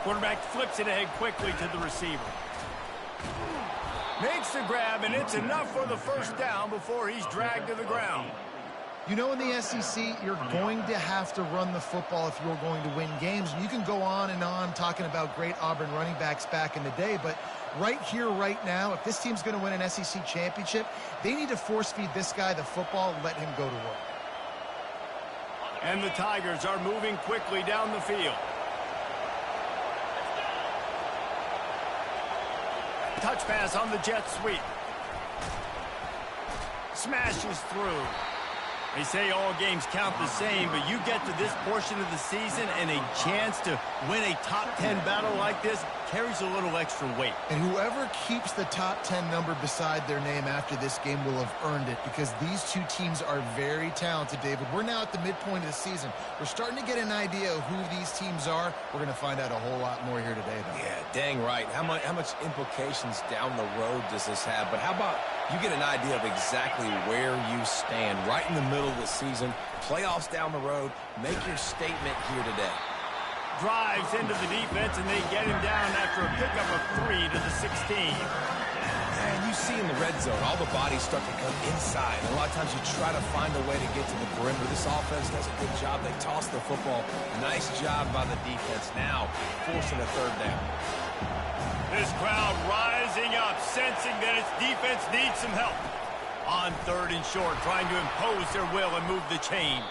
Quarterback flips it ahead quickly to the receiver. Makes the grab, and it's enough for the first down before he's dragged to the ground. You know, in the SEC, you're going to have to run the football if you're going to win games. And you can go on and on talking about great Auburn running backs back in the day, but right here, right now, if this team's going to win an SEC championship, they need to force-feed this guy the football and let him go to work. And the Tigers are moving quickly down the field. Touch pass on the jet sweep. Smashes through. They say all games count the same, but you get to this portion of the season and a chance to win a top 10 battle like this carries a little extra weight. And whoever keeps the top 10 number beside their name after this game will have earned it, because these two teams are very talented, David. We're now at the midpoint of the season. We're starting to get an idea of who these teams are. We're going to find out a whole lot more here today, though. Yeah, dang right. How much implications down the road does this have? But how about you get an idea of exactly where you stand right in the middle of the season, playoffs down the road, make your statement here today. Drives into the defense, and they get him down after a pickup of 3 to the 16. And you see in the red zone, all the bodies start to come inside. And a lot of times you try to find a way to get to the perimeter. This offense does a good job. They toss the football. Nice job by the defense. Now forcing a third down. This crowd rising up, sensing that its defense needs some help. On 3rd and short, trying to impose their will and move the chains.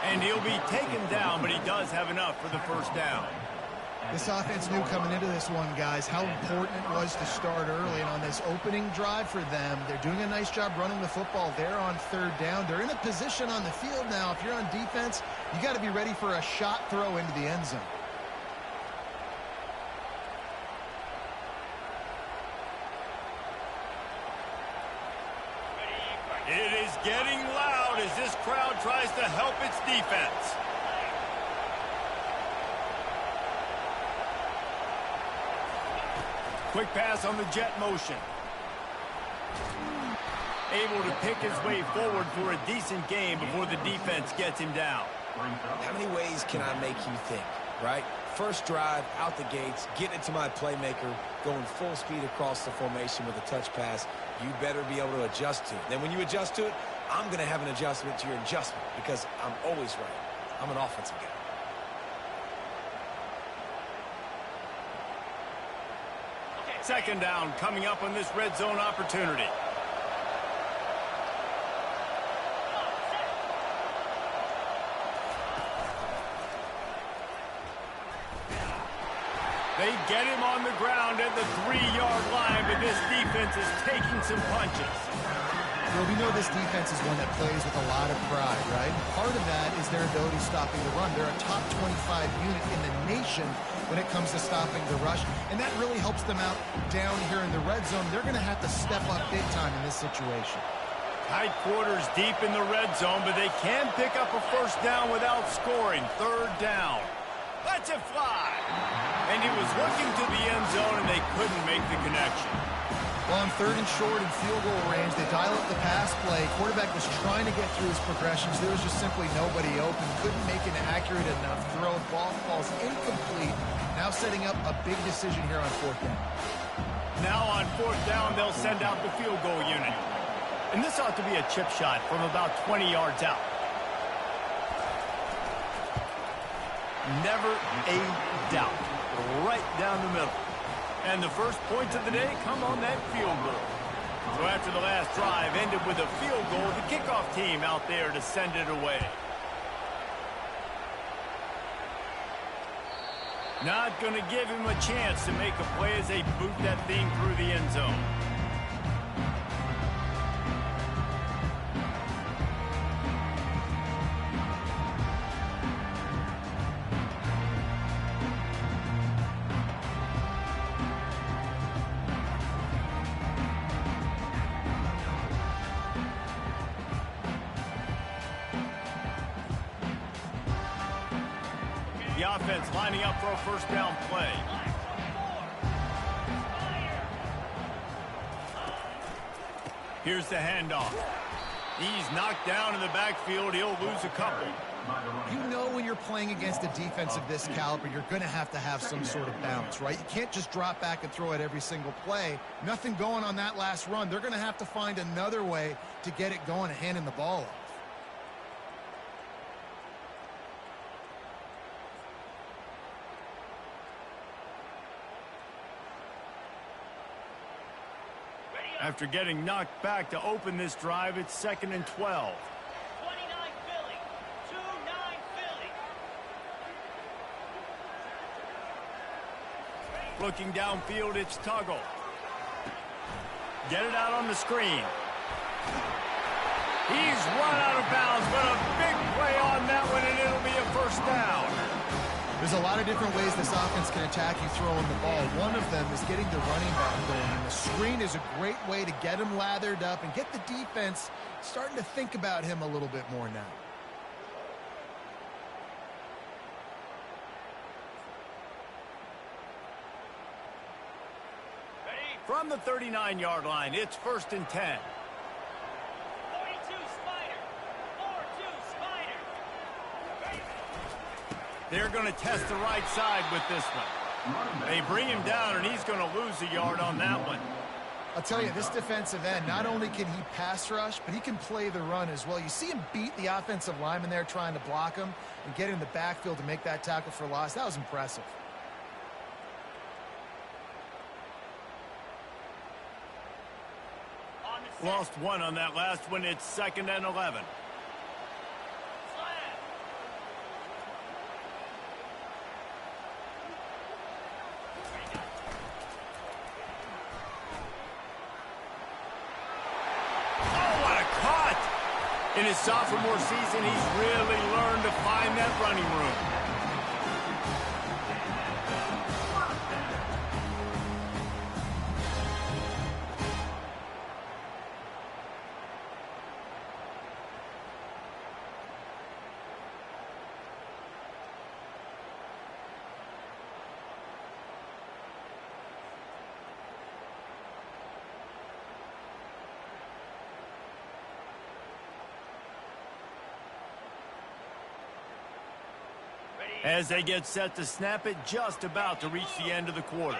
And he'll be taken down, but he does have enough for the first down. This offense knew coming into this one, guys, how important it was to start early. And on this opening drive for them, they're doing a nice job running the football. They're on 3rd down. They're in a position on the field now. If you're on defense, you got to be ready for a shot throw into the end zone. It is getting loud as this crowd tries to help its defense. Quick pass on the jet motion. Able to pick his way forward for a decent game before the defense gets him down. How many ways can I make you think, right? First drive, out the gates, getting it to my playmaker, going full speed across the formation with a touch pass. You better be able to adjust to it. Then when you adjust to it, I'm going to have an adjustment to your adjustment because I'm always right. I'm an offensive guy. Second down coming up on this red zone opportunity. They get him on the ground at the 3-yard line, but this defense is taking some punches. Well, we know this defense is one that plays with a lot of pride, right? Part of that is their ability stopping the run. They're a top 25 unit in the nation when it comes to stopping the rush, and that really helps them out down here in the red zone. They're going to have to step up big time in this situation. Tight quarters deep in the red zone, but they can pick up a first down without scoring. 3rd down. Let's it fly. And he was looking to the end zone, and they couldn't make the connection. Well, on 3rd and short and field goal range, they dial up the pass play. Quarterback was trying to get through his progressions. There was just simply nobody open. Couldn't make an accurate enough throw. Ball falls incomplete. Now setting up a big decision here on 4th down. Now on 4th down, they'll send out the field goal unit. And this ought to be a chip shot from about 20 yards out. Never a doubt. Right down the middle. And the first points of the day come on that field goal. So after the last drive ended with a field goal, the kickoff team out there to send it away. Not going to give him a chance to make a play as they boot that thing through the end zone. The offense lining up for a first down play. Here's the handoff. He's knocked down in the backfield. He'll lose a couple. You know when you're playing against a defense of this caliber, you're going to have some sort of balance, right? You can't just drop back and throw it every single play. Nothing going on that last run. They're going to have to find another way to get it going and handing the ball off. After getting knocked back to open this drive, it's 2nd and 12. 29 Philly. 2-9 Philly. Looking downfield, it's Tuggle. Get it out on the screen. He's run out of bounds, but a big play on that one, and it'll be a first down. There's a lot of different ways this offense can attack you throwing the ball. One of them is getting the running back going. And the screen is a great way to get him lathered up and get the defense starting to think about him a little bit more now. From the 39-yard line, it's 1st and 10. 42 Spider. 4-2 Spider. They're going to test the right side with this one. They bring him down, and he's going to lose a yard on that one. I'll tell you, this defensive end, not only can he pass rush, but he can play the run as well. You see him beat the offensive lineman there trying to block him and get in the backfield to make that tackle for loss. That was impressive. Lost one on that last one. It's 2nd and 11. In his sophomore season, he's really learned to find that running room. As they get set to snap it, just about to reach the end of the quarter.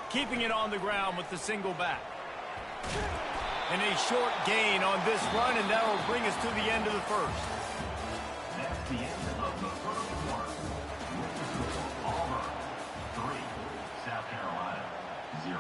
Keeping it on the ground with the single back. And a short gain on this run, and that will bring us to the end of the first. That's the end of the first quarter. Auburn 3, South Carolina 0.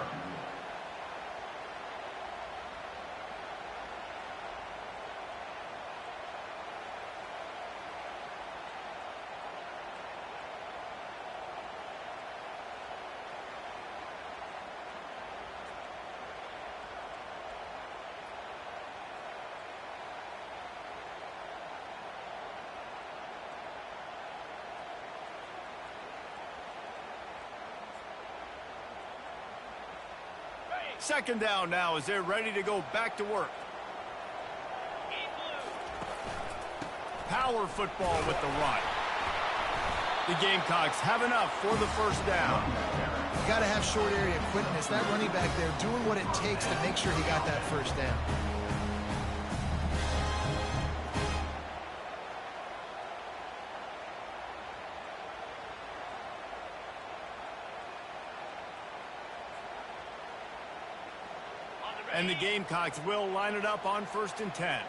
Second down now as they're ready to go back to work. Power football with the run. The Gamecocks have enough for the first down. You got to have short area quickness. That running back there doing what it takes to make sure he got that first down. And the Gamecocks will line it up on 1st and 10.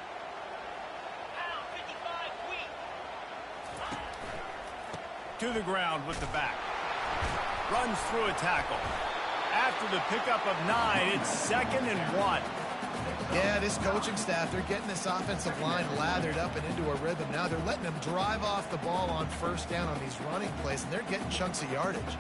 To the ground with the back. Runs through a tackle. After the pickup of 9, it's 2nd and 1. Yeah, this coaching staff, they're getting this offensive line lathered up and into a rhythm. Now they're letting them drive off the ball on first down on these running plays, and they're getting chunks of yardage.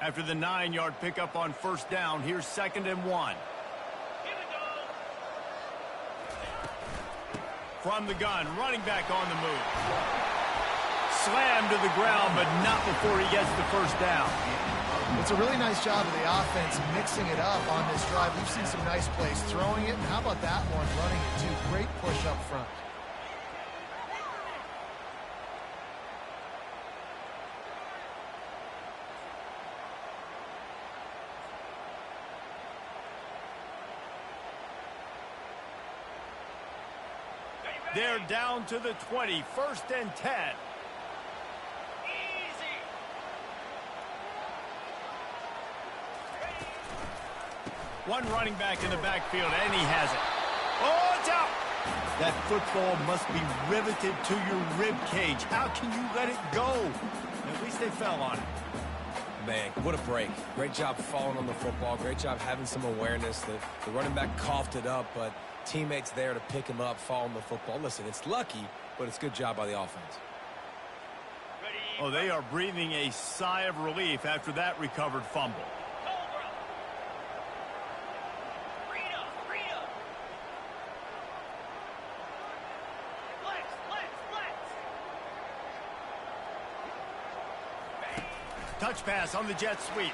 After the 9-yard pickup on first down, here's 2nd and 1. From the gun, running back on the move. Slammed to the ground, but not before he gets the first down. It's a really nice job of the offense mixing it up on this drive. We've seen some nice plays throwing it, and how about that one running it too? Great push up front. They're down to the 20, 1st and 10. Easy. One running back in the backfield, and he has it. Oh, it's out! That football must be riveted to your rib cage. How can you let it go? At least they fell on it. Man, what a break. Great job falling on the football. Great job having some awareness. The running back coughed it up, but teammates there to pick him up, fall on the football. Listen, it's lucky, but it's good job by the offense. Oh, they are breathing a sigh of relief after that recovered fumble. Cobra. Freedom. Freedom. Flex. Flex. Flex. Touch pass on the jet sweep.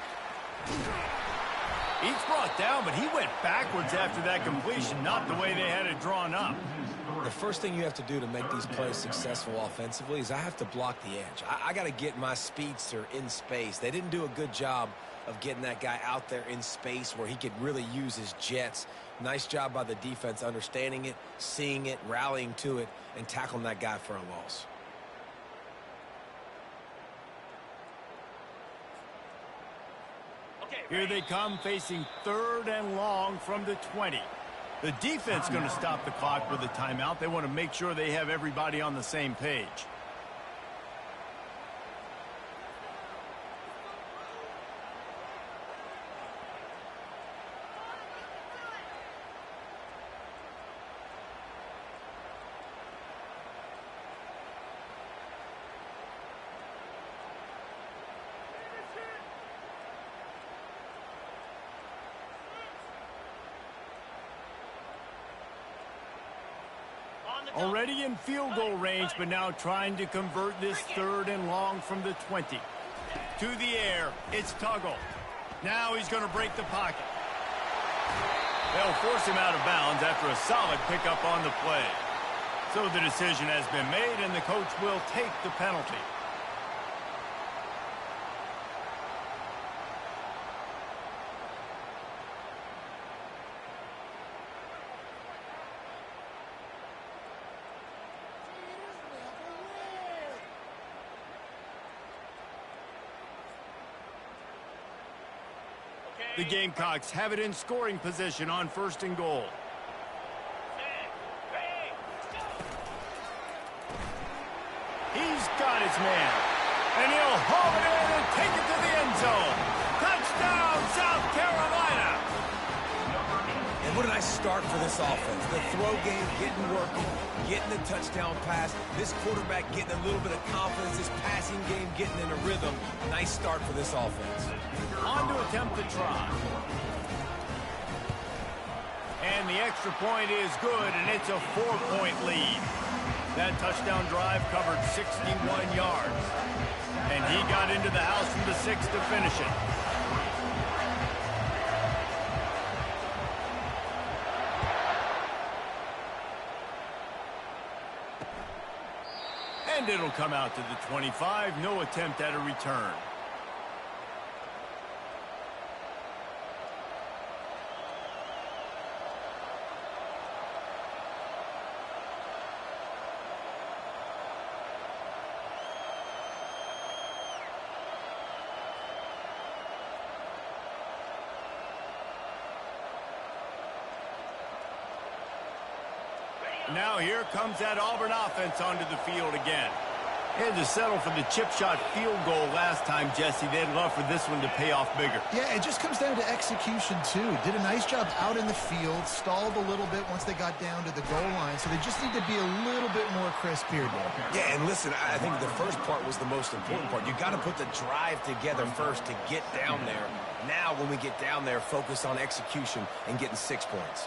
He's brought down, but he went backwards after that completion, not the way they had it drawn up. The first thing you have to do to make these plays successful offensively is I have to block the edge. I got to get my speedster in space. They didn't do a good job of getting that guy out there in space where he could really use his jets. Nice job by the defense understanding it, seeing it, rallying to it, and tackling that guy for a loss. Here they come, facing 3rd and long from the 20. The defense going to stop the clock with a timeout. They want to make sure they have everybody on the same page. Already in field goal range, but now trying to convert this 3rd and long from the 20. To the air, it's Tuggle. Now he's going to break the pocket. They'll force him out of bounds after a solid pickup on the play. So the decision has been made, and the coach will take the penalty. The Gamecocks have it in scoring position on 1st and goal. He's got his man, and he'll haul it in and take it to the end zone. Touchdown, South Carolina! And what a nice start for this offense. The throw game getting working, getting the touchdown pass. This quarterback getting a little bit of confidence. This passing game getting in a rhythm. Nice start for this offense. On to attempt the try. And the extra point is good, and it's a 4-point lead. That touchdown drive covered 61 yards. And he got into the house from the 6 to finish it. And it'll come out to the 25. No attempt at a return. Now here comes that Auburn offense onto the field again. They had to settle for the chip shot field goal last time, Jesse. They'd love for this one to pay off bigger. Yeah, it just comes down to execution, too. Did a nice job out in the field, stalled a little bit once they got down to the goal line, so they just need to be a little bit more crisp here, Dave. Yeah, and listen, I think the first part was the most important part. You got to put the drive together first to get down there. Now, when we get down there, focus on execution and getting 6 points.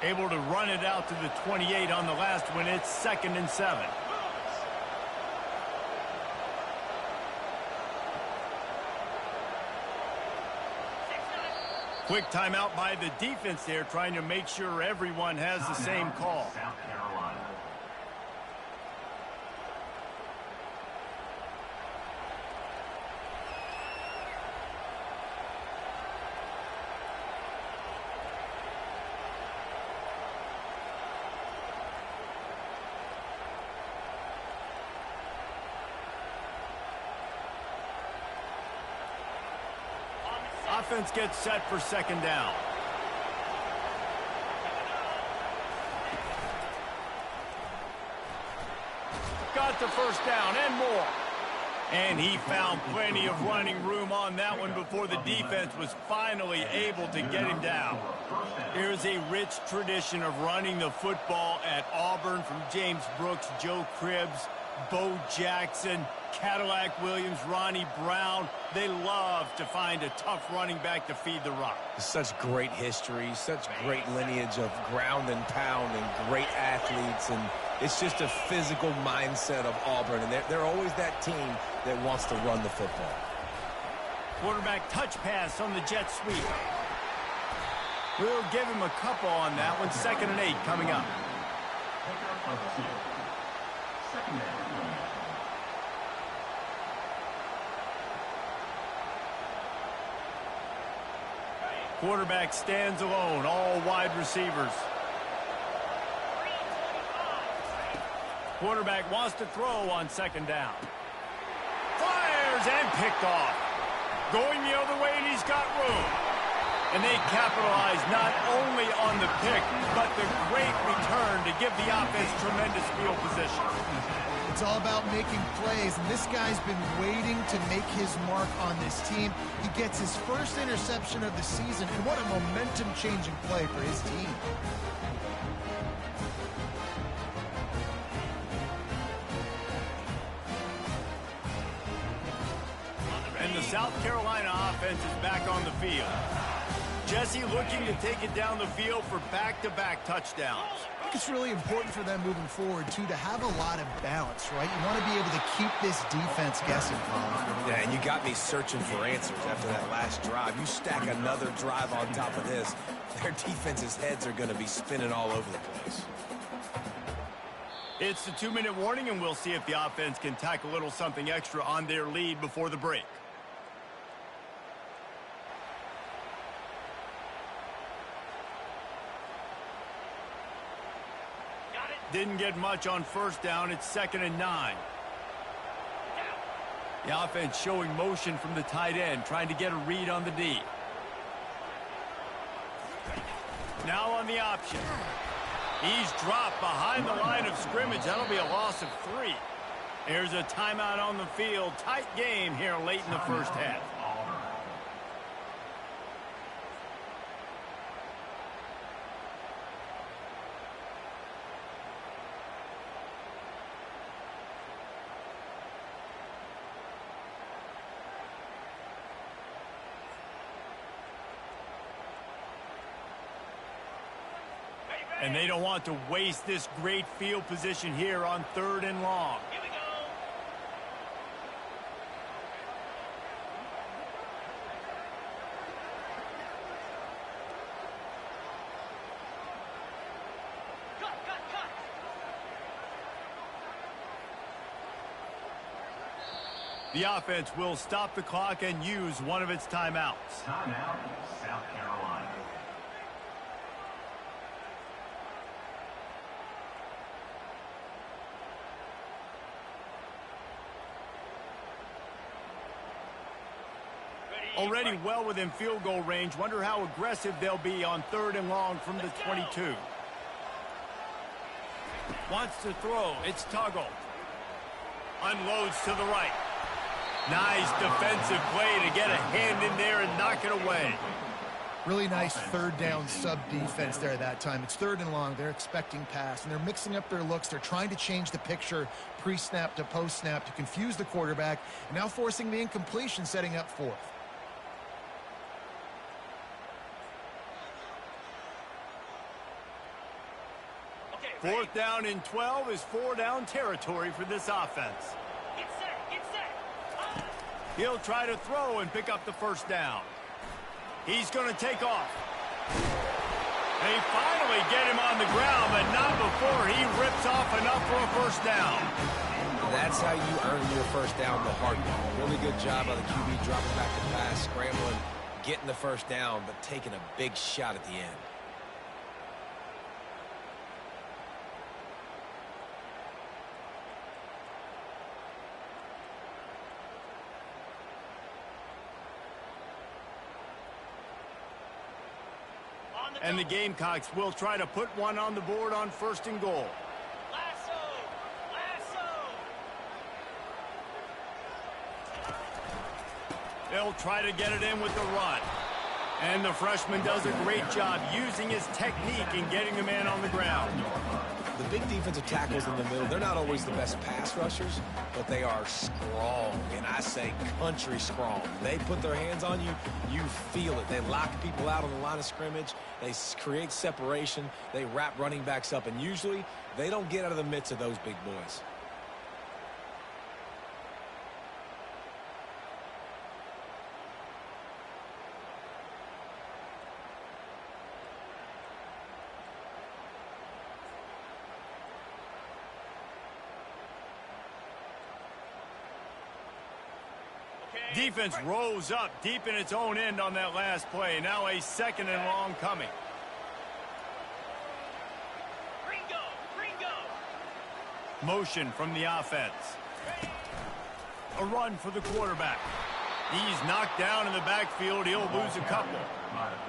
Able to run it out to the 28 on the last one. It's 2nd and 7. Quick timeout by the defense there, trying to make sure everyone has the same call. South Carolina. Offense gets set for 2nd down. Got the 1st down and more. And he found plenty of running room on that one before the defense was finally able to get him down. Here's a rich tradition of running the football at Auburn from James Brooks, Joe Cribbs, Bo Jackson, Cadillac Williams, Ronnie Brown. They love to find a tough running back to feed the rock. Such great history, such great lineage of ground and pound and great athletes. And it's just a physical mindset of Auburn. And they're always that team that wants to run the football. Quarterback touch pass on the jet sweep. We'll give him a couple on that one. 2nd and 8 coming up. Pickup of 2. 2nd down. Quarterback stands alone, all wide receivers. Quarterback wants to throw on 2nd down. Fires and picked off. Going the other way, and he's got room. And they capitalize not only on the pick, but the great return to give the offense tremendous field position. It's all about making plays, and this guy's been waiting to make his mark on this team. He gets his first interception of the season, and what a momentum-changing play for his team. And the South Carolina offense is back on the field. Jesse looking to take it down the field for back-to-back touchdowns. I think it's really important for them moving forward, too, to have a lot of balance, right? You want to be able to keep this defense guessing, Colin. Yeah, and you got me searching for answers after that last drive. You stack another drive on top of this, their defense's heads are going to be spinning all over the place. It's the 2-minute warning, and we'll see if the offense can tack a little something extra on their lead before the break. Didn't get much on 1st down. It's 2nd and 9. The offense showing motion from the tight end, trying to get a read on the D. Now on the option. He's dropped behind the line of scrimmage. That'll be a loss of 3. There's a timeout on the field. Tight game here late in the 1st half. And they don't want to waste this great field position here on 3rd and long. Here we go. Cut. The offense will stop the clock and use one of its timeouts. Timeout, South Carolina. Already well within field goal range. Wonder how aggressive they'll be on 3rd and long from the 22. Wants to throw. It's Tuggle. Unloads to the right. Nice defensive play to get a hand in there and knock it away. Really nice 3rd down sub-defense there that time. It's 3rd and long. They're expecting pass, and they're mixing up their looks. They're trying to change the picture pre-snap to post-snap to confuse the quarterback, and now forcing the incompletion, setting up 4th. Fourth down and 12 is four-down territory for this offense. Get set, get set. He'll try to throw and pick up the first down. He's going to take off. They finally get him on the ground, but not before he rips off enough for a first down. That's how you earn your first down the hard way. Really good job by the QB dropping back the pass, scrambling, getting the first down, but taking a big shot at the end. And the Gamecocks will try to put one on the board on first and goal. Lasso, lasso. They'll try to get it in with the run. And the freshman does a great job using his technique and getting the man on the ground. The big defensive tackles in the middle, they're not always the best pass rushers, but they are strong, and I say country strong. They put their hands on you, you feel it. They lock people out on the line of scrimmage. They create separation. They wrap running backs up, and usually they don't get out of the midst of those big boys. Defense rose up deep in its own end on that last play. Now a second and long coming. Gringo, gringo. Motion from the offense. A run for the quarterback. He's knocked down in the backfield. He'll lose a couple.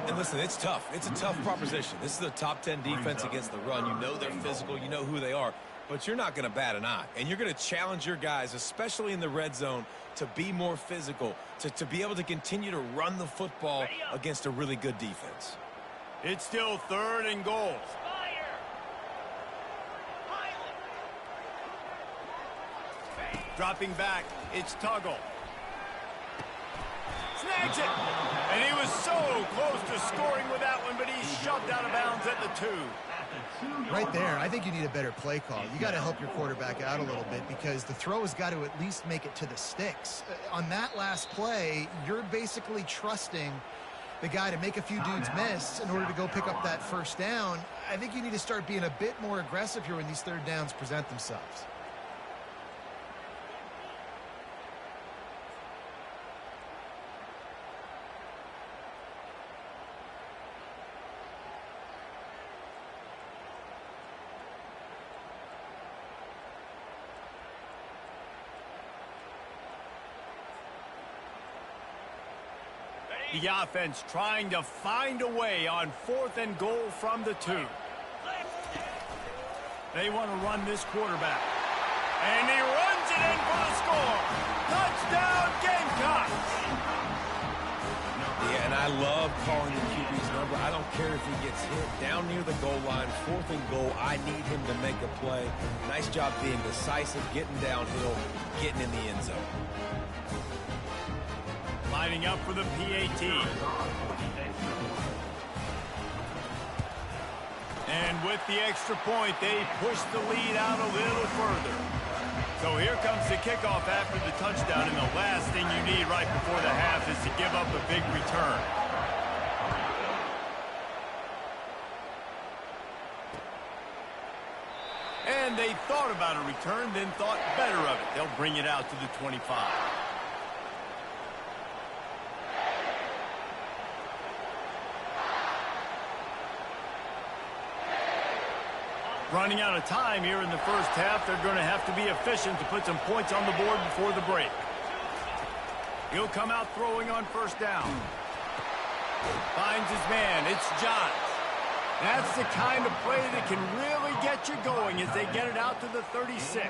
And listen, it's tough. It's a tough proposition. This is a top 10 defense against the run. You know they're physical. You know who they are. But you're not going to bat an eye. And you're going to challenge your guys, especially in the red zone, to be more physical, to be able to continue to run the football against a really good defense. It's still third and goal. Fire. Pilot. Dropping back, it's Tuggle. Snags it. And he was so close to scoring with that one, but he's shoved out of bounds at the 2. Right there, I think you need a better play call. You got to help your quarterback out a little bit because the throw has got to at least make it to the sticks. On that last play, you're basically trusting the guy to make a few dudes miss in order to go pick up that first down. I think you need to start being a bit more aggressive here when these third downs present themselves. The offense trying to find a way on fourth and goal from the 2. They want to run this quarterback. And he runs it in for the score. Touchdown, Gamecocks! Yeah, and I love calling the QB's number. I don't care if he gets hit down near the goal line, fourth and goal. I need him to make a play. Nice job being decisive, getting downhill, getting in the end zone. Lining up for the PAT. And with the extra point, they push the lead out a little further. So here comes the kickoff after the touchdown, and the last thing you need right before the half is to give up a big return. And they thought about a return, then thought better of it. They'll bring it out to the 25. Running out of time here in the first half. They're going to have to be efficient to put some points on the board before the break. He'll come out throwing on first down. Finds his man. It's Johns. That's the kind of play that can really get you going as they get it out to the 36.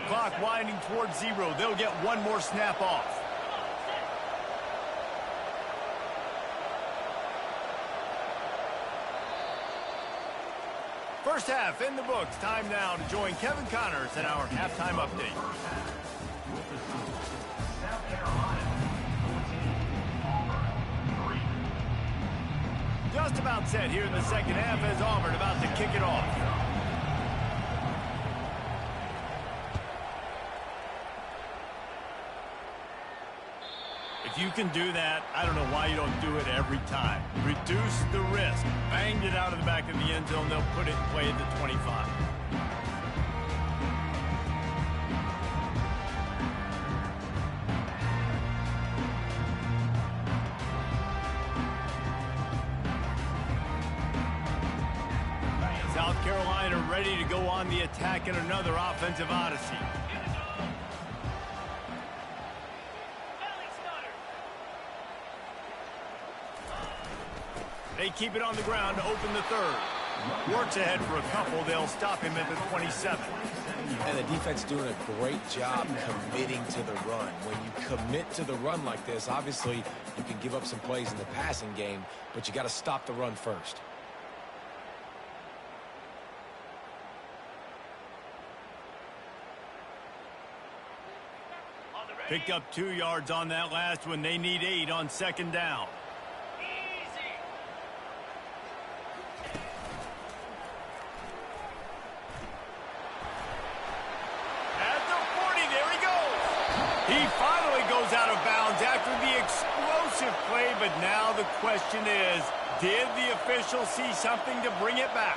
Clock winding towards 0. They'll get one more snap off. First half in the books. Time now to join Kevin Connors in our halftime update. just about set here in the second half as Auburn about to kick it off. If you can do that, I don't know why you don't do it every time. Reduce the risk. Banged it out of the back of the end zone. They'll put it in play at the 25. South Carolina ready to go on the attack in another offensive odyssey. They keep it on the ground to open the third. Works ahead for a couple. They'll stop him at the 27. And the defense doing a great job committing to the run. When you commit to the run like this, obviously you can give up some plays in the passing game, but you got to stop the run first. Picked up 2 yards on that last one. They need 8 on second down. He finally goes out of bounds after the explosive play, but now the question is, did the official see something to bring it back?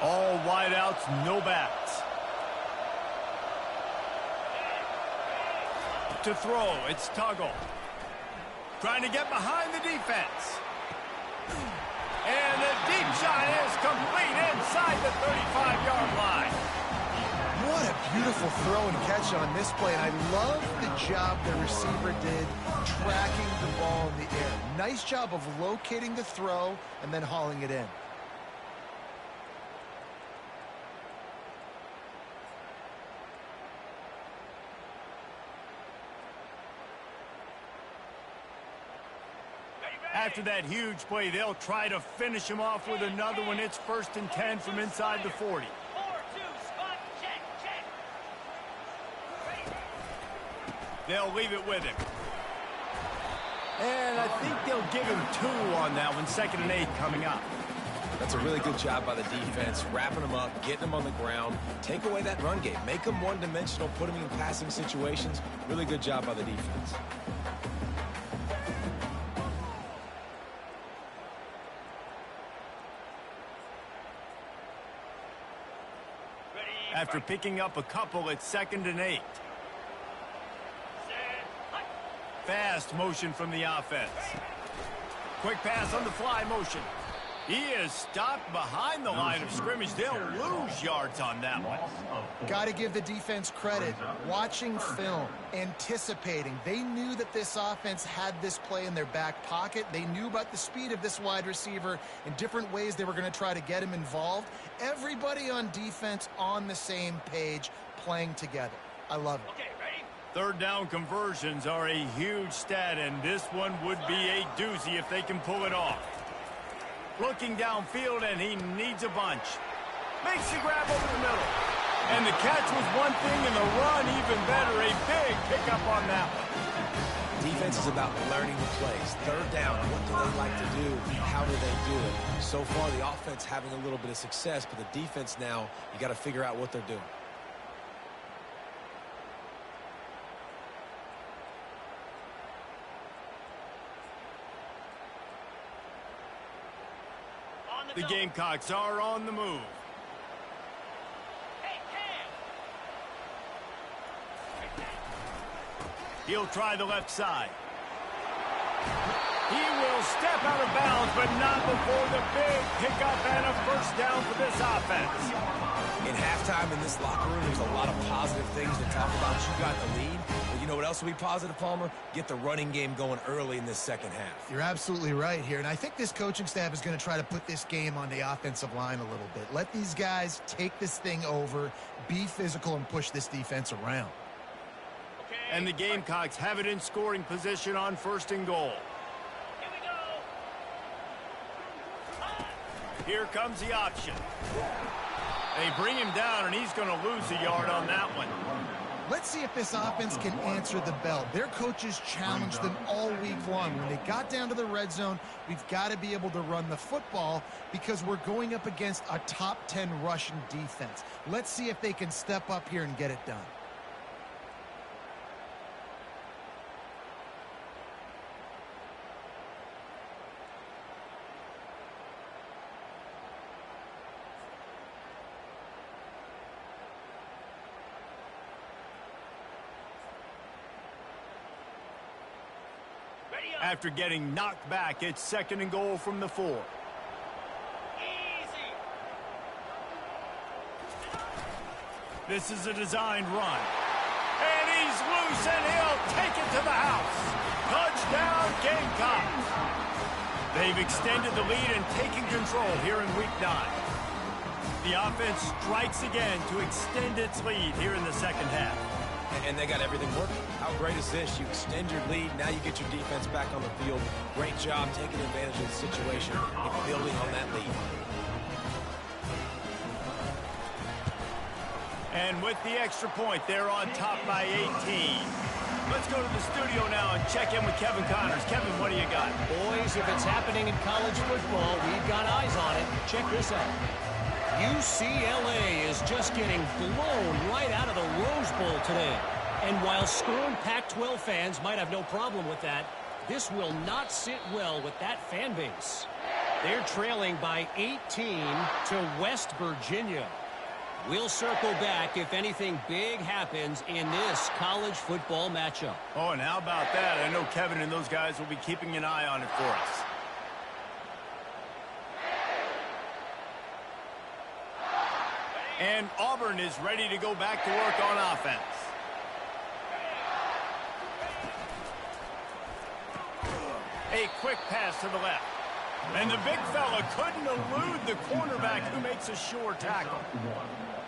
All wideouts, no backs. To throw, it's Tuggle. Trying to get behind the defense. And the deep shot is complete inside the 35-yard line. What a beautiful throw and catch on this play. And I love the job the receiver did tracking the ball in the air. Nice job of locating the throw and then hauling it in. After that huge play, they'll try to finish him off with another one. It's 1st and 10 from inside the 40. 4-2, spot, check, check. They'll leave it with him. And I think they'll give him 2 on that one. 2nd and 8 coming up. That's a really good job by the defense, wrapping them up, getting them on the ground. Take away that run game. Make them one-dimensional, put them in passing situations. Really good job by the defense. After picking up a couple, it's 2nd and 8. Fast motion from the offense. Quick pass on the fly motion. He is stopped behind the line of scrimmage. They'll lose yards on that one. Got to give the defense credit. Watching film, anticipating. They knew that this offense had this play in their back pocket. They knew about the speed of this wide receiver and different ways they were going to try to get him involved. Everybody on defense on the same page, playing together. I love it. Okay, ready? 3rd down conversions are a huge stat, and this one would be a doozy if they can pull it off. Looking downfield, and he needs a bunch. Makes the grab over the middle. And the catch was one thing, and the run even better. A big pickup on that one. Defense is about learning the plays. 3rd down, what do they like to do? How do they do it? So far, the offense having a little bit of success, but the defense now, you got to figure out what they're doing. The Gamecocks are on the move. Hey, He'll try the left side. He will step out of bounds, but not before the big pickup and a 1st down for this offense. In halftime in this locker room, there's a lot of positive things to talk about. You got the lead. But you know what else will be positive, Palmer? Get the running game going early in this second half. You're absolutely right here, and I think this coaching staff is going to try to put this game on the offensive line a little bit. Let these guys take this thing over, be physical, and push this defense around. Okay, And the Gamecocks have it in scoring position on 1st and goal. Here we go. Here comes the option. They bring him down, and he's going to lose a yard on that one. Let's see if this offense can answer the bell. Their coaches challenged them all week long. When they got down to the red zone, we've got to be able to run the football because we're going up against a top 10 rushing defense. Let's see if they can step up here and get it done. After getting knocked back, it's 2nd and goal from the 4. Easy. This is a designed run. And he's loose, and he'll take it to the house. Touchdown, Gamecocks. They've extended the lead and taken control here in Week 9. The offense strikes again to extend its lead here in the 2nd half. And they got everything working. How great is this? You extend your lead. Now you get your defense back on the field. Great job taking advantage of the situation and building on that lead. And with the extra point, they're on top by 18. Let's go to the studio now and check in with Kevin Connors. Kevin, what do you got? Boys, if it's happening in college football, we've got eyes on it. Check this out. UCLA is just getting blown right out of the Rose Bowl today. And while scorned Pac-12 fans might have no problem with that, this will not sit well with that fan base. They're trailing by 18 to West Virginia. We'll circle back if anything big happens in this college football matchup. Oh, and how about that? I know Kevin and those guys will be keeping an eye on it for us. And Auburn is ready to go back to work on offense. A quick pass to the left. And the big fella couldn't elude the cornerback who makes a sure tackle.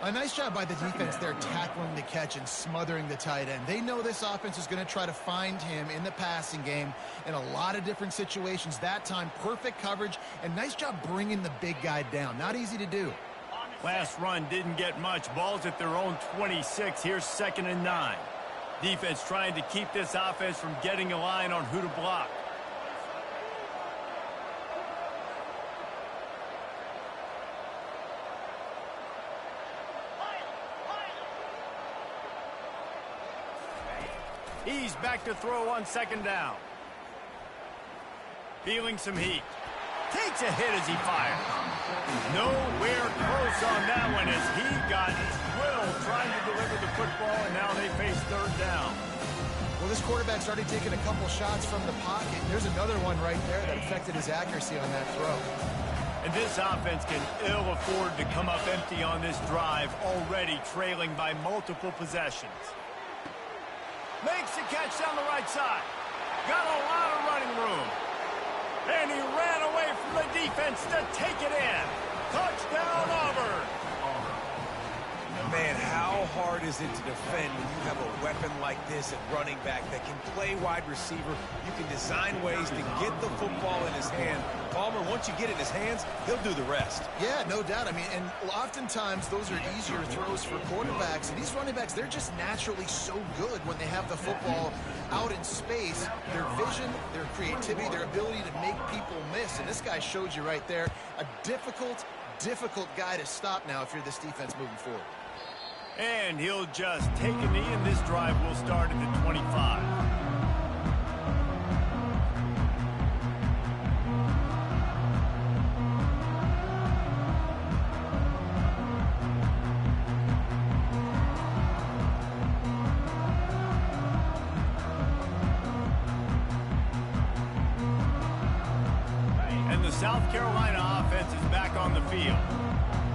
A nice job by the defense there tackling the catch and smothering the tight end. They know this offense is going to try to find him in the passing game in a lot of different situations. That time, perfect coverage, and nice job bringing the big guy down. Not easy to do. Last run didn't get much. Ball's at their own 26. Here's 2nd and 9. Defense trying to keep this offense from getting a line on who to block. He's back to throw on 2nd down. Feeling some heat. Takes a hit as he fires. Nowhere close on that one as he got drilled trying to deliver the football, and now they face 3rd down. Well, this quarterback's already taken a couple shots from the pocket. There's another one right there that affected his accuracy on that throw. And this offense can ill afford to come up empty on this drive, already trailing by multiple possessions. Makes the catch down the right side. Got a lot of running room. And he ran away from the defense to take it in. Touchdown, Auburn. Man, how hard is it to defend when you have a weapon like this at running back that can play wide receiver? You can design ways to get the football in his hand. Palmer, once you get it in his hands, he'll do the rest. Yeah, no doubt. I mean, and oftentimes those are easier throws for quarterbacks. And these running backs, they're just naturally so good when they have the football out in space. Their vision, their creativity, their ability to make people miss. And this guy showed you right there, a difficult guy to stop now if you're this defense moving forward. And he'll just take a knee, and this drive will start at the 25. And the South Carolina offense is back on the field.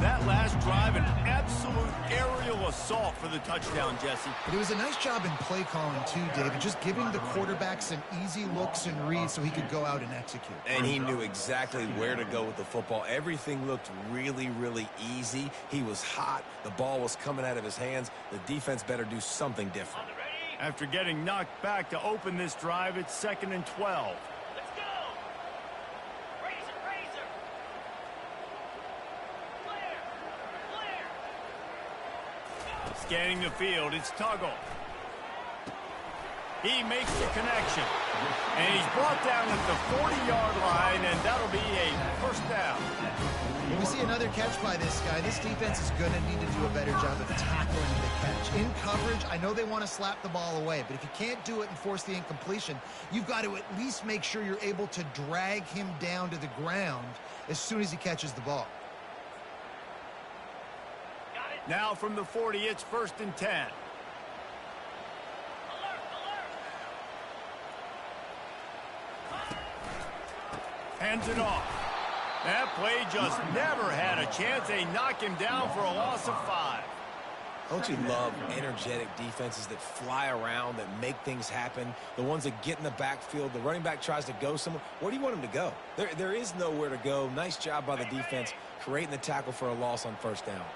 That last drive, an absolute aerial assault for the touchdown, Jesse. But it was a nice job in play calling too, David, just giving the quarterback some easy looks and reads so he could go out and execute. And he knew exactly where to go with the football. Everything looked really, really easy. He was hot. The ball was coming out of his hands. The defense better do something different. After getting knocked back to open this drive, it's 2nd and 12. Let's go. Razor, razor. Clear, clear. Scanning the field, it's Tuggle. He makes the connection. And he's brought down at the 40-yard line, and that'll be a first down. We see another catch by this guy. This defense is going to need to do a better job of tackling the catch. In coverage, I know they want to slap the ball away, but if you can't do it and force the incompletion, you've got to at least make sure you're able to drag him down to the ground as soon as he catches the ball. Got it. Now from the 40, it's 1st and 10. Alert, alert. Hands it off. That play just never had a chance. They knock him down for a loss of 5. Don't you love energetic defenses that fly around, that make things happen? The ones that get in the backfield, the running back tries to go somewhere. Where do you want him to go? There is nowhere to go. Nice job by the defense creating the tackle for a loss on 1st down.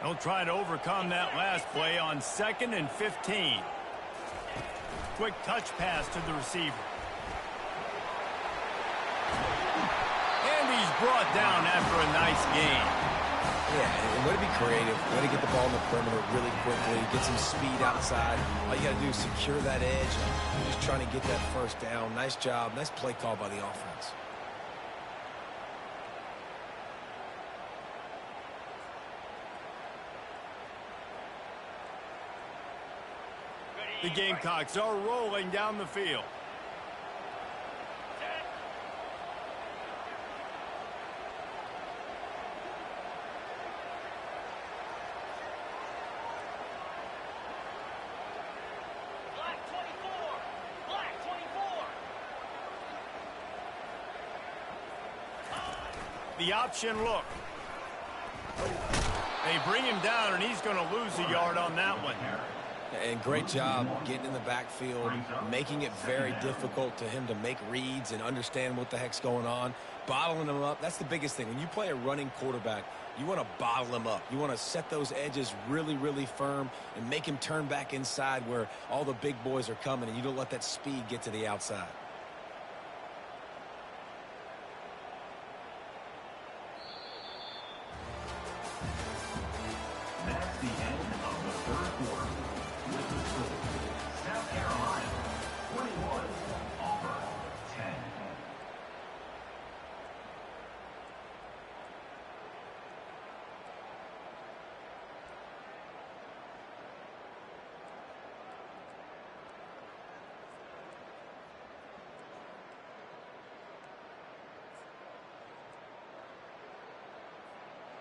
They'll try to overcome that last play on 2nd and 15. Quick touch pass to the receiver. And he's brought down after a nice gain. Yeah, and way to be creative, way to get the ball in the perimeter really quickly, get some speed outside. All you got to do is secure that edge. You're just trying to get that 1st down. Nice job. Nice play call by the offense. The Gamecocks are rolling down the field. Black 24. Black 24. The option look. They bring him down, and he's going to lose a yard on that one. And great job getting in the backfield, making it very difficult to him to make reads and understand what the heck's going on, bottling him up. That's the biggest thing. When you play a running quarterback, you want to bottle him up. You want to set those edges really, really firm and make him turn back inside where all the big boys are coming, and you don't let that speed get to the outside. That's the end of the 3rd quarter. With the score, South Carolina 21, Auburn 10.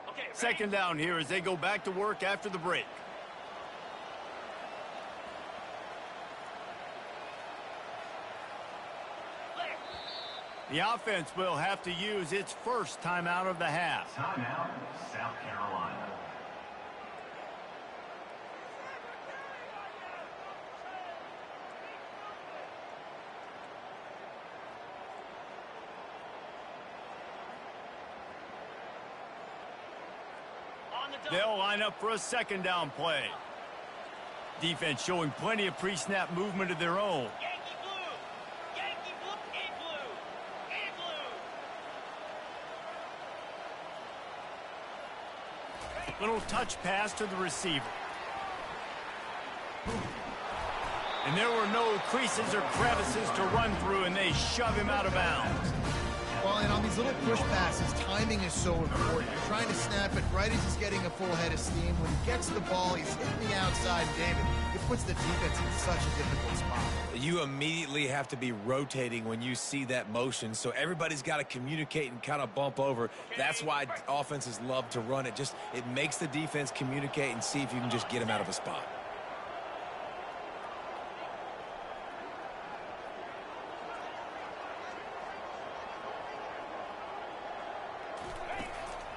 Okay, Second down here as they go back to work after the break. clear. The offense will have to use its first timeout of the half. Timeout, South Carolina. On the double. They'll line up for a 2nd down play. Defense showing plenty of pre-snap movement of their own. Yankee blue. Yankee blue. In blue. In blue. Little touch pass to the receiver. And there were no creases or crevices to run through, and they shove him out of bounds. Well, and on these little push passes, timing is so important. You're trying to snap it right as he's getting a full head of steam. When he gets the ball, he's hitting the outside, David. It puts the defense in such a difficult spot. You immediately have to be rotating when you see that motion, so everybody's got to communicate and kind of bump over. That's why offenses love to run it. It makes the defense communicate and see if you can just get him out of a spot.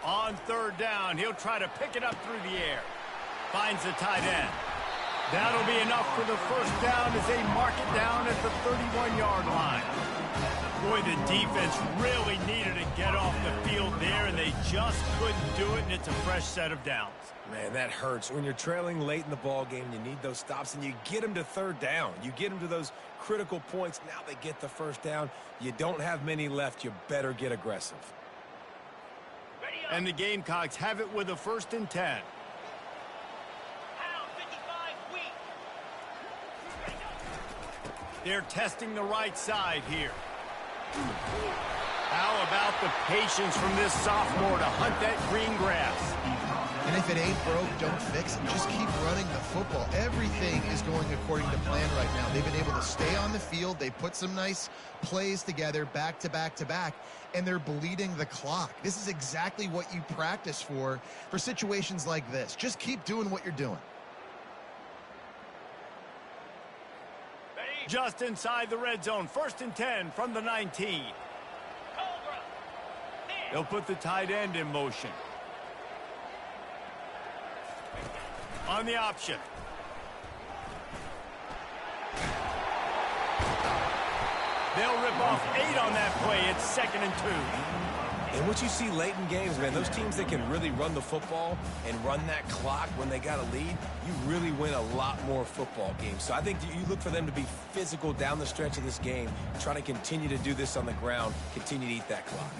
On 3rd down, he'll try to pick it up through the air. Finds the tight end. That'll be enough for the first down as they mark it down at the 31-yard line. Boy, the defense really needed to get off the field there, and they just couldn't do it, and it's a fresh set of downs. Man, that hurts. When you're trailing late in the ball game, you need those stops, and you get them to third down. You get them to those critical points. Now they get the first down. You don't have many left. You better get aggressive. And the Gamecocks have it with a 1st and 10. They're testing the right side here. How about the patience from this sophomore to hunt that green grass? And if it ain't broke, don't fix it. Just keep running the football. Everything is going according to plan right now. They've been able to stay on the field. They put some nice plays together back to back to back, and they're bleeding the clock. This is exactly what you practice for situations like this. Just keep doing what you're doing. Just inside the red zone, 1st and 10 from the 19. They'll put the tight end in motion. On the option. They'll rip off 8 on that play. It's 2nd and 2. And what you see late in games, man, those teams that can really run the football and run that clock when they got a lead, you really win a lot more football games. So I think you look for them to be physical down the stretch of this game, trying to continue to do this on the ground, continue to eat that clock.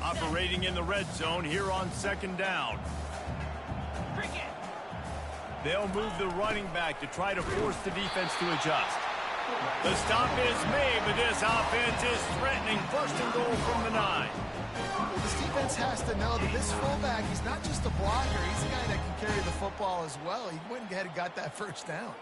Operating in the red zone here on 2nd down. They'll move the running back to try to force the defense to adjust. The stop is made, but this offense is threatening 1st and goal from the 9. Well, this defense has to know that this fullback, he's not just a blocker. He's a guy that can carry the football as well. He went ahead and got that 1st down.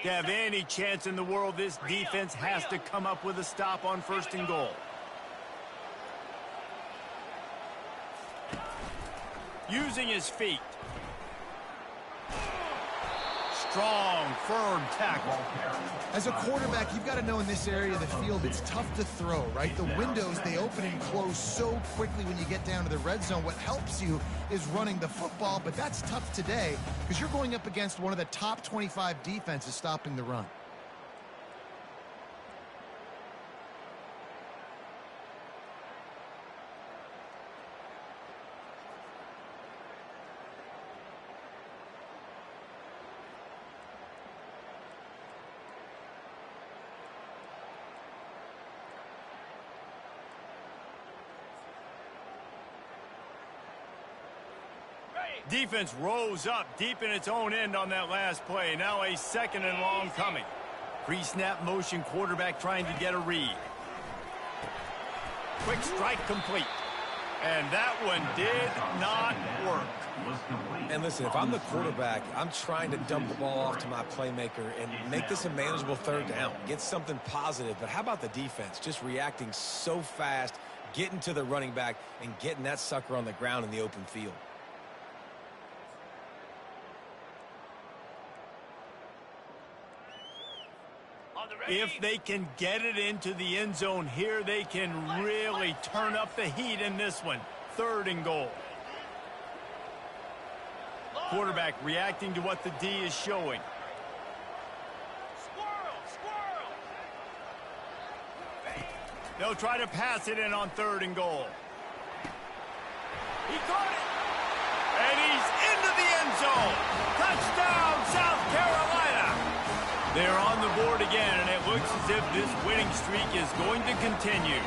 To have any chance in the world, this defense has to come up with a stop on 1st and goal. Using his feet. Strong, firm tackle. As a quarterback, you've got to know in this area of the field, it's tough to throw, right? The windows, they open and close so quickly when you get down to the red zone. What helps you is running the football, but that's tough today because you're going up against one of the top 25 defenses stopping the run. Defense rose up deep in its own end on that last play. Now a 2nd and long coming. Pre-snap motion, quarterback trying to get a read. Quick strike complete. And that one did not work. And listen, if I'm the quarterback, I'm trying to dump the ball off to my playmaker and make this a manageable 3rd down. Get something positive. But how about the defense? Just reacting so fast, getting to the running back, and getting that sucker on the ground in the open field. If they can get it into the end zone here, they can really turn up the heat in this one. 3rd and goal. Quarterback reacting to what the D is showing. They'll try to pass it in on 3rd and goal. He caught it. And he's into the end zone. Touchdown, South Carolina. They're on the board again, and it looks as if this winning streak is going to continue.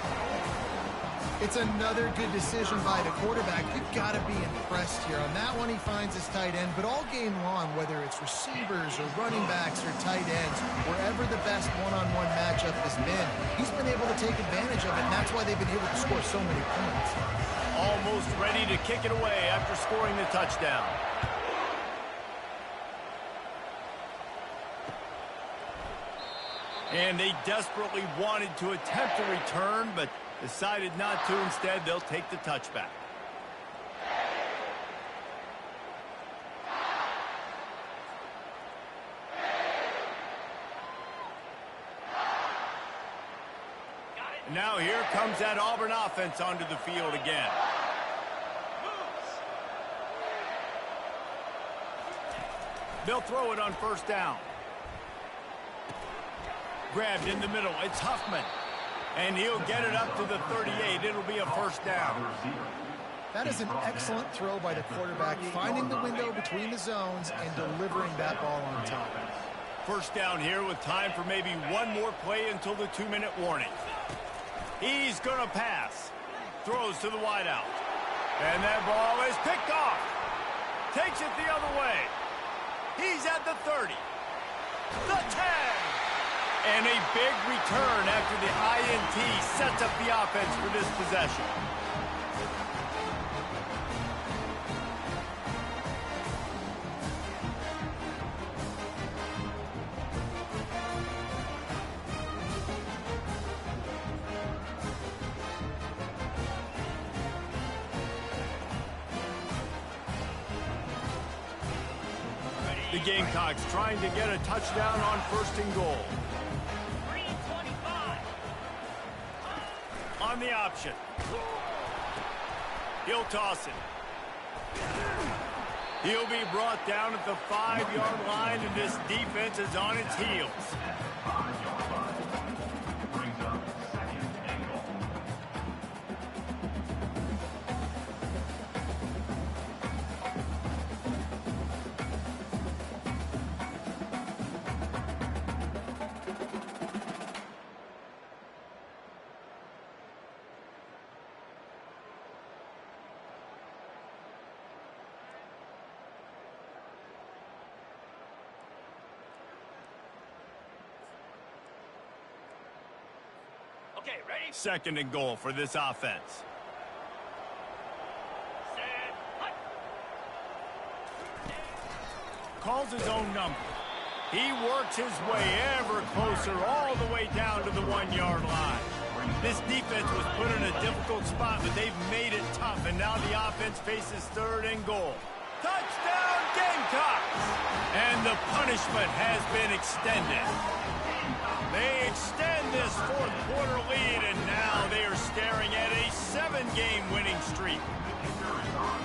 It's another good decision by the quarterback. You've got to be impressed here. On that one, he finds his tight end, but all game long, whether it's receivers or running backs or tight ends, wherever the best one-on-one matchup has been, he's been able to take advantage of it, and that's why they've been able to score so many points. Almost ready to kick it away after scoring the touchdown. And they desperately wanted to attempt a return, but decided not to. Instead, they'll take the touchback. Now here comes that Auburn offense onto the field again. They'll throw it on first down. Grabbed in the middle. It's Huffman. And he'll get it up to the 38. It'll be a first down. That is an excellent throw by the quarterback, finding the window between the zones and delivering that ball on time. First down here with time for maybe one more play until the 2-minute warning. He's going to pass. Throws to the wideout. And that ball is picked off. Takes it the other way. He's at the 30. The 10. And a big return after the INT sets up the offense for this possession. The Gamecocks trying to get a touchdown on first and goal. 3:25. On the option. He'll toss it. He'll be brought down at the 5-yard line, and this defense is on its heels. Brings up second and goal. Okay, ready? Second and goal for this offense. Set. Hut. Calls his own number. He works his way ever closer all the way down to the 1-yard line. This defense was put in a difficult spot, but they've made it tough, and now the offense faces third and goal. Touchdown Gamecocks! And the punishment has been extended. They extend this fourth quarter lead, and now they are staring at a 7-game winning streak.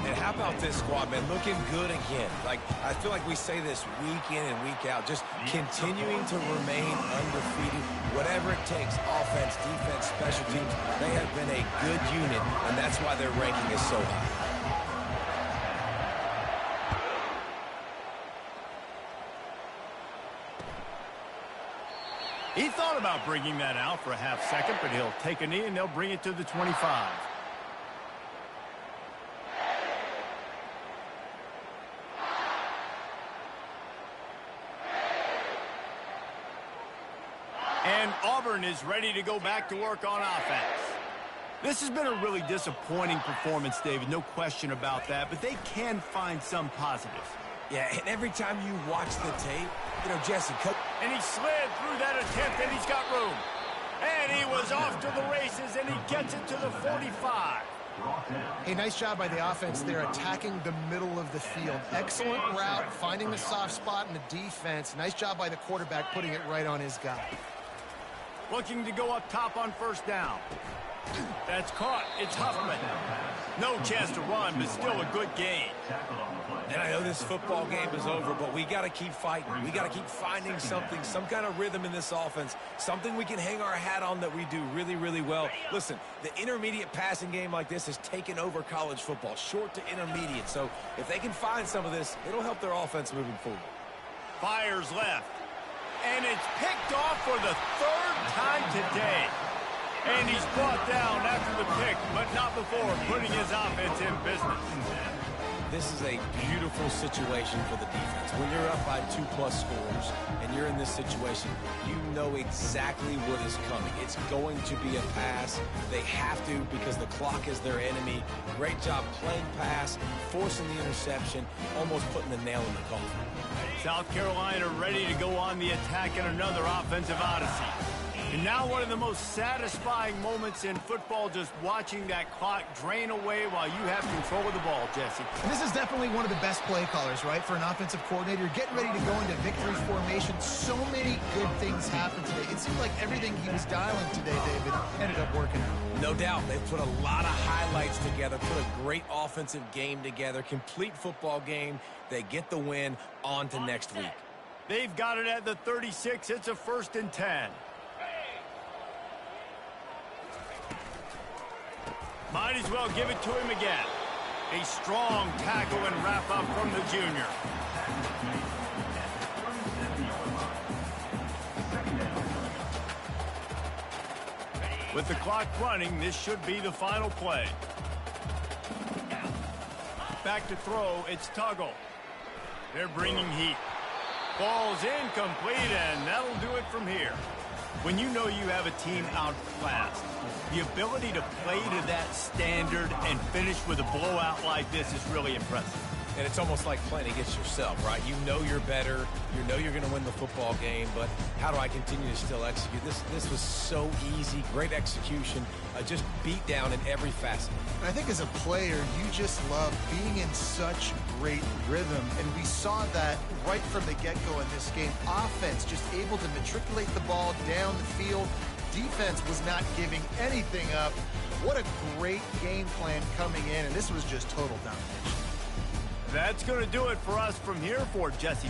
And how about this squad, man? Looking good again. Like, I feel like we say this week in and week out, just continuing to remain undefeated. Whatever it takes, offense, defense, special teams, they have been a good unit, and that's why their ranking is so high. He thought about bringing that out for a half second, but he'll take a knee and they'll bring it to the 25. And Auburn is ready to go back to work on offense. This has been a really disappointing performance, David, no question about that, but they can find some positives. Yeah, and every time you watch the tape, you know, Jesse, And he slid through that attempt, and he's got room. And he was off to the races, and he gets it to the 45. Hey, nice job by the offense there, attacking the middle of the field. Excellent route, finding the soft spot in the defense. Nice job by the quarterback, putting it right on his guy. Looking to go up top on first down. That's caught. It's Huffman. No chance to run, but still a good gain. And I know this football game is over, but we got to keep fighting. We got to keep finding something, some kind of rhythm in this offense, something we can hang our hat on that we do really, really well. Listen, the intermediate passing game like this has taken over college football, short to intermediate. So if they can find some of this, it'll help their offense moving forward. Fires left. And it's picked off for the third time today. And he's brought down after the pick, but not before putting his offense in business. This is a beautiful situation for the defense. When you're up by 2+ scores and you're in this situation, you know exactly what is coming. It's going to be a pass. They have to because the clock is their enemy. Great job playing pass, forcing the interception, almost putting the nail in the coffin. South Carolina ready to go on the attack in another offensive odyssey. And now one of the most satisfying moments in football, just watching that clock drain away while you have control of the ball, Jesse. And this is definitely one of the best play callers, right, for an offensive coordinator. You're getting ready to go into victory formation. So many good things happened today. It seemed like everything he was dialing today, David, ended up working out. No doubt. They put a lot of highlights together, put a great offensive game together, complete football game. They get the win. On to next week. They've got it at the 36. It's a 1st and 10. Might as well give it to him again. A strong tackle and wrap up from the junior. With the clock running, this should be the final play. Back to throw, it's Tuggle. They're bringing heat. Ball's incomplete, and that'll do it from here. When you know you have a team outclassed, the ability to play to that standard and finish with a blowout like this is really impressive. And it's almost like playing against yourself, right? You know you're better. You know you're going to win the football game, but how do I continue to still execute? This was so easy. Great execution. Just beat down in every facet. I think as a player, you just love being in such great rhythm, and we saw that right from the get-go in this game. Offense just able to matriculate the ball down the field. Defense was not giving anything up. What a great game plan coming in, and this was just total domination. That's going to do it for us from here for Jesse.